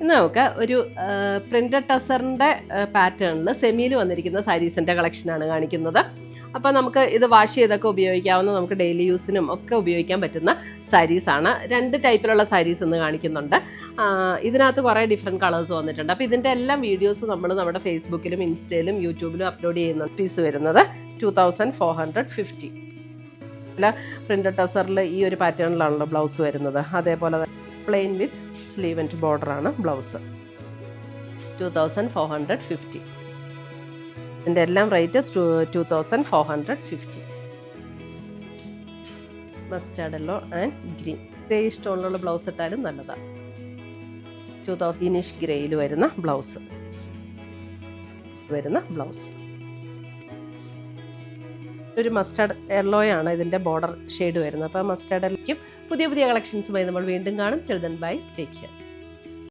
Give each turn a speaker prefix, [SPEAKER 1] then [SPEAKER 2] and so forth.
[SPEAKER 1] ഇന്ന് നമുക്ക് ഒരു പ്രിൻ്റഡ് ടസറിൻ്റെ പാറ്റേണിൽ സെമിയിൽ വന്നിരിക്കുന്ന സാരീസിൻ്റെ കളക്ഷനാണ് കാണിക്കുന്നത്. അപ്പോൾ നമുക്ക് ഇത് വാഷ് ചെയ്തൊക്കെ ഉപയോഗിക്കാവുന്ന, നമുക്ക് ഡെയിലി യൂസിനും ഒക്കെ ഉപയോഗിക്കാൻ പറ്റുന്ന സാരീസാണ്. 2 ടൈപ്പിലുള്ള സാരീസ് ഇന്ന് കാണിക്കുന്നുണ്ട്. ഇതിനകത്ത് കുറേ ഡിഫറെൻറ്റ് കളേഴ്സ് വന്നിട്ടുണ്ട്. അപ്പോൾ ഇതിൻ്റെ എല്ലാം വീഡിയോസ് നമ്മൾ നമ്മുടെ ഫേസ്ബുക്കിലും ഇൻസ്റ്റയിലും യൂട്യൂബിലും അപ്ലോഡ് ചെയ്യുന്ന പീസ് വരുന്നത് 2450. അല്ല, പ്രിൻ്റഡ് ടസറിൽ ഈ ഒരു പാറ്റേണിലാണല്ലോ ബ്ലൗസ് വരുന്നത്. അതേപോലെ പ്ലെയിൻ വിത്ത് സ്ലീവ് ആൻഡ് ബോർഡറാണ് ബ്ലൗസ്. 2450. ഇതിൻ്റെ എല്ലാം rate 2450. Mustard yellow and green. Grey ഇഷ്ടമുള്ള ബ്ലൗസ് ഇട്ടാലും നല്ലതാണ്. 2000 ഇനിഷ് ഗ്രേയിൽ വരുന്ന ബ്ലൗസ് ഒരു മസ്റ്റാർഡ് യെല്ലോയാണ് ഇതിൻ്റെ ബോർഡർ ഷെയ്ഡ് വരുന്നത്. അപ്പോൾ മസ്റ്റാർഡ് യെല്ലോയ്ക്കും പുതിയ കളക്ഷൻസുമായി നമ്മൾ വീണ്ടും കാണും. Children bye, take care.